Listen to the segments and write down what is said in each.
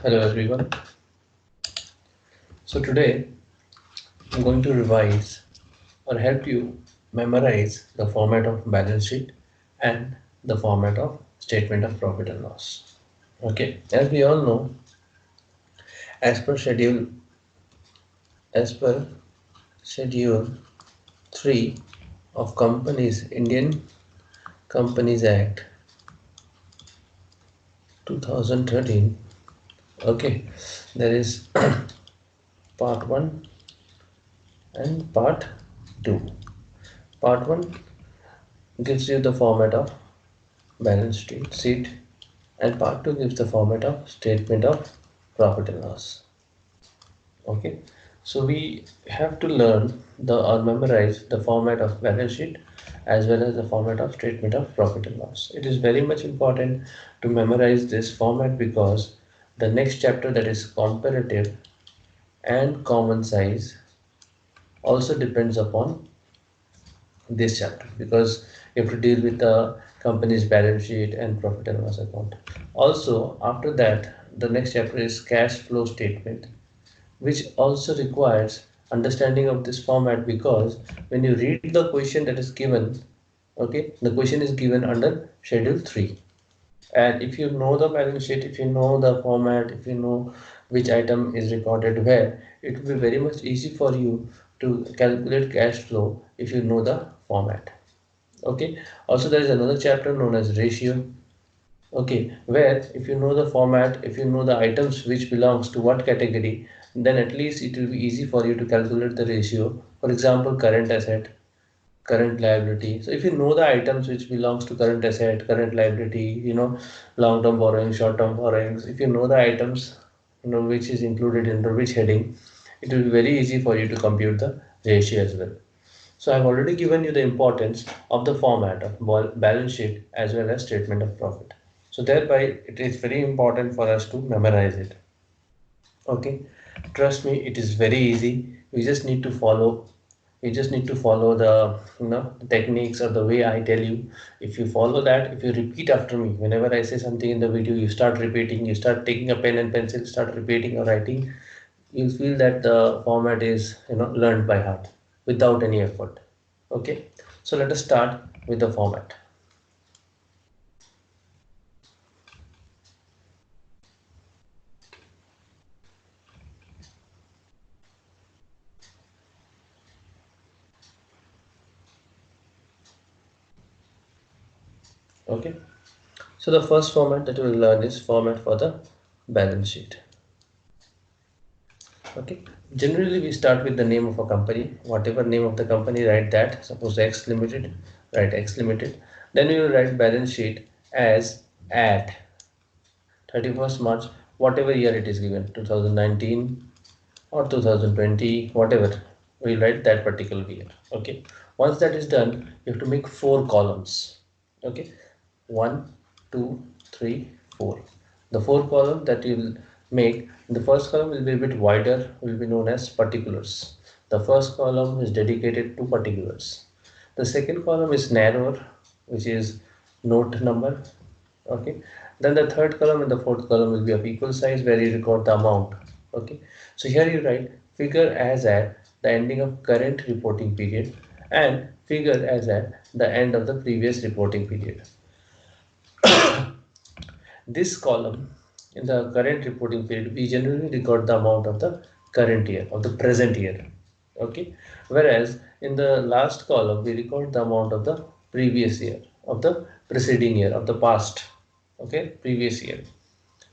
Hello everyone. So today I'm going to revise or help you memorize the format of balance sheet and the format of statement of profit and loss. Okay, as we all know, as per schedule as per schedule 3 of Companies Indian Companies Act 2013, okay, there is part 1 and part 2. Part 1 gives you the format of balance sheet and part 2 gives the format of statement of profit and loss. Okay, so we have to learn the or memorize the format of balance sheet as well as the format of statement of profit and loss. It is very much important to memorize this format because the next chapter, that is comparative and common size, also depends upon this chapter because you have to deal with the company's balance sheet and profit and loss account. Also, after that, the next chapter is cash flow statement, which also requires understanding of this format because when you read the question that is given, okay, the question is given under schedule 3. And if you know the balance sheet, if you know the format, if you know which item is recorded where, it will be very much easy for you to calculate cash flow if you know the format. Okay, also there is another chapter known as ratio. Okay, where if you know the format, if you know the items which belongs to what category, then at least it will be easy for you to calculate the ratio. For example, current asset, current liability. So if you know the items which belongs to current asset, current liability, long term borrowings, short term borrowings, if you know the items, which is included under which heading, it will be very easy for you to compute the ratio as well. So I've already given you the importance of the format of balance sheet as well as statement of profit. So thereby it is very important for us to memorize it. Okay, trust me, it is very easy. We just need to follow. We just need to follow the the techniques or the way I tell you. If you follow that, if you repeat after me, whenever I say something in the video, you start repeating. You start taking a pen and pencil, start repeating or writing. You'll feel that the format is learned by heart without any effort. Okay, so let us start with the format. Okay, so the first format that we will learn is format for the balance sheet. Okay, generally we start with the name of a company. Whatever name of the company, write that. Suppose X Limited, write X Limited. Then we will write balance sheet as at 31st March, whatever year it is given, 2019 or 2020, whatever, we write that particular year. Okay, once that is done, you have to make 4 columns. Okay, 1 2 3 4. The 4 column that you will make, the first column will be a bit wider, will be known as particulars. The first column is dedicated to particulars. The second column is narrower, which is note number. Okay, then the third column and the fourth column will be of equal size where you record the amount. Okay, so here you write figure as at the ending of current reporting period and figure as at the end of the previous reporting period. This column, in the current reporting period, we generally record the amount of the current year, of the present year. Okay, whereas in the last column we record the amount of the previous year, of the preceding year, of the past. Okay, previous year.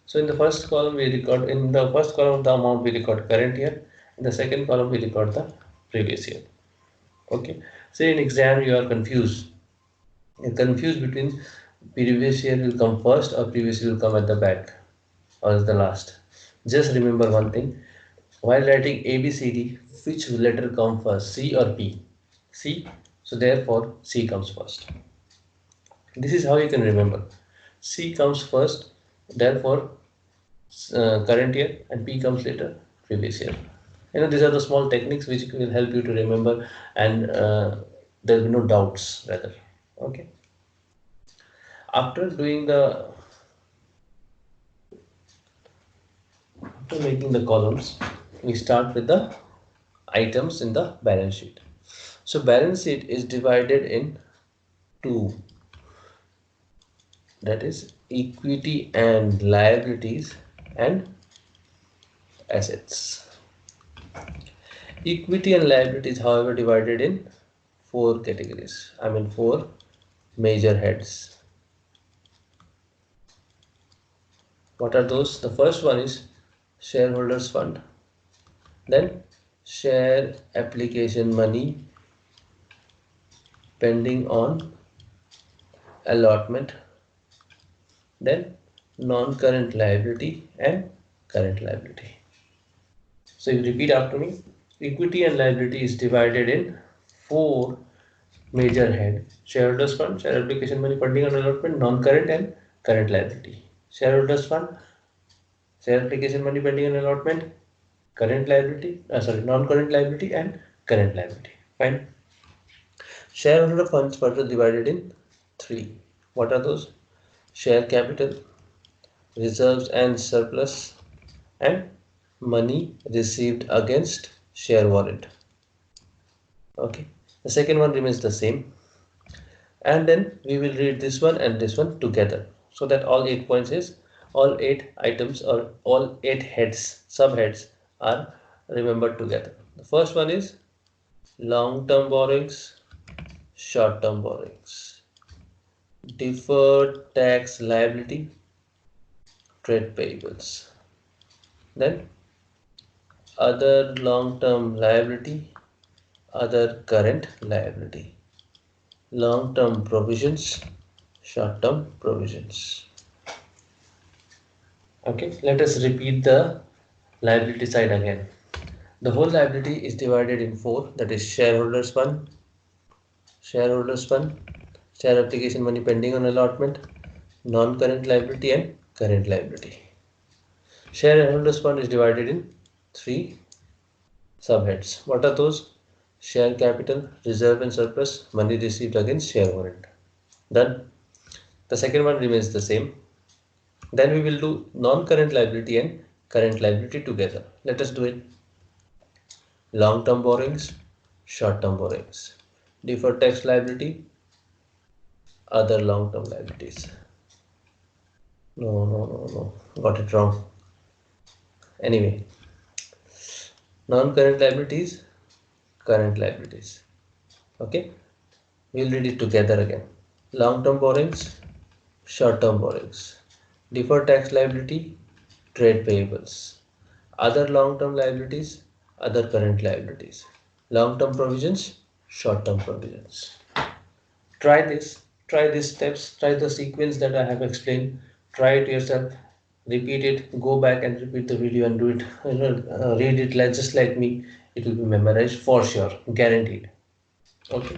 So in the first column we record, in the first column the amount we record current year, in the second column we record the previous year. Okay, say in exam you are confused, between previous year will come first or previous year will come at the back or as the last. Just remember one thing, while writing ABCD, which letter come first, C or P? C. So therefore C comes first. This is how you can remember. C comes first, therefore current year, and P comes later, previous year. These are the small techniques which will help you to remember, and there will be no doubts rather. Okay. After doing the After making the columns, we start with the items in the balance sheet. So balance sheet is divided in two, that is equity and liabilities and assets. Equity and liabilities, however, divided in four categories. I mean four major heads. What are those? The first one is shareholders fund, then share application money pending on allotment, then non-current liability and current liability. So you repeat after me. Equity and liability is divided in four major head: shareholders fund, share application money pending on allotment, non-current and current liability. Shareholders fund, share application money pending on allotment, current liability, non-current liability and current liability. Fine. Shareholder funds further divided in three. What are those? Share capital, reserves and surplus, and money received against share warrant. Okay. The second one remains the same. And then we will read this one and this one together, so that all 8 points is, all 8 items or all 8 heads, subheads are remembered together. The first one is long-term borrowings, short-term borrowings, deferred tax liability, trade payables, then other long-term liability, other current liability, long-term provisions, short-term provisions. Okay, let us repeat the liability side again. The whole liability is divided in four, that is shareholders fund, share application money pending on allotment, non-current liability and current liability. Shareholders fund is divided in three subheads. What are those? Share capital, reserve and surplus, money received against share warrant. Done. The second one remains the same. Then we will do non-current liability and current liability together. Let us do it. Long-term borrowings, short-term borrowings, deferred tax liability, other long-term liabilities. No, got it wrong. Anyway, non-current liabilities, current liabilities. Okay, we'll read it together again. Long-term borrowings, short-term borrowings, deferred tax liability, trade payables, other long-term liabilities, other current liabilities, long-term provisions, short-term provisions. Try this, try these steps, try the sequence that I have explained, try it yourself, repeat it, go back and repeat the video and do it, read it like, just like me, it will be memorized for sure, guaranteed. Okay,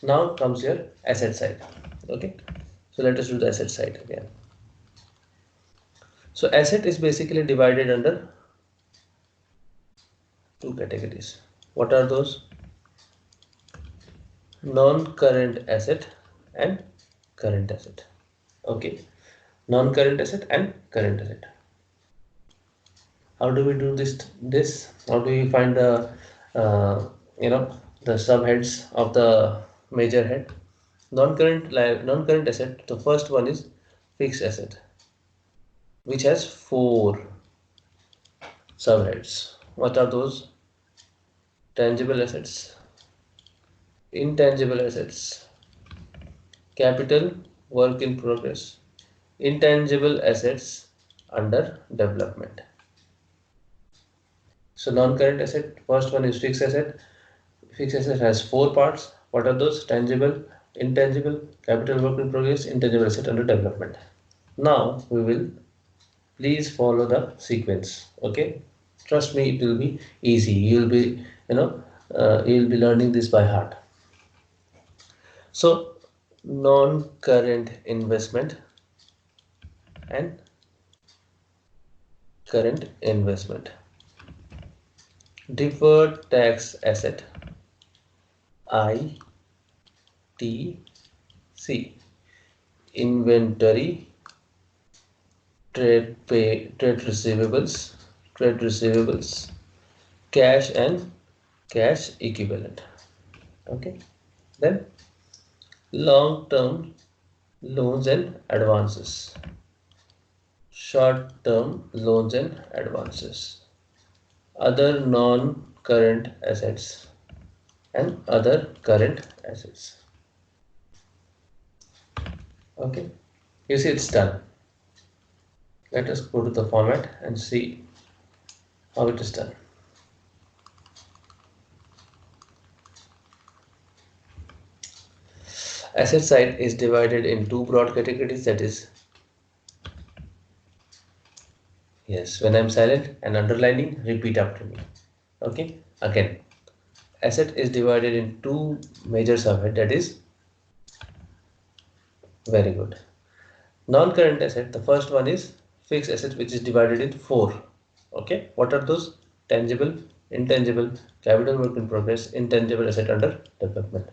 now comes your asset side. Okay, so let us do the asset side again. So asset is basically divided under two categories. What are those? Non-current asset and current asset. Okay, non-current asset and current asset. How do we do this? How do we find the uh, the subheads of the major head? Non-current asset. The first one is fixed asset, which has four subheads. What are those? Tangible assets, intangible assets, capital, work in progress, intangible assets under development. So non-current asset, first one is fixed asset. Fixed asset has four parts. What are those? Tangible, intangible, capital, work in progress, intangible asset under development. Now we will, please follow the sequence. Okay, trust me, it will be easy. You will be learning this by heart. So non-current investment and current investment. Deferred tax asset, ITC. Inventory, trade receivables, trade receivables, cash and cash equivalent. Okay. Then long-term loans and advances, short-term loans and advances, other non-current assets and other current assets. Okay. You see it's done. Let us go to the format and see how it is done. Asset side is divided in two broad categories, that is, yes, when I'm silent and underlining, repeat after me. Okay, again, asset is divided in two major subhead, that is, very good. Non-current asset, the first one is fixed asset, which is divided in four. Okay, what are those? Tangible, intangible, capital work in progress, intangible asset under development.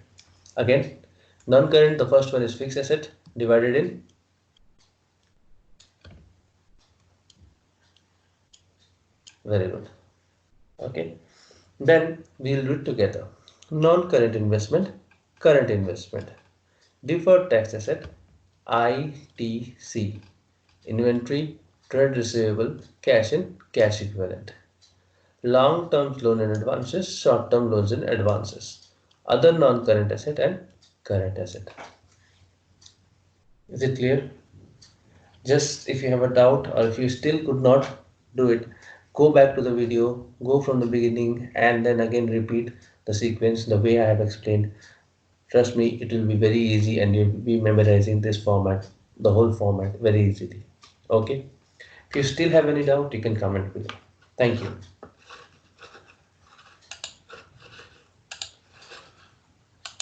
Again, non-current, the first one is fixed asset divided in, very good. Okay, then we'll do it together. Non-current investment, current investment, deferred tax asset, ITC, inventory, trade receivable, cash and cash equivalent, long-term loan and advances, short-term loans and advances, other non-current asset and current asset. Is it clear? Just if you have a doubt or if you still could not do it, go back to the video, go from the beginning and then again repeat the sequence the way I have explained. Trust me, it will be very easy and you'll be memorizing this format, the whole format very easily. Okay. If you still have any doubt, you can comment below. Thank you.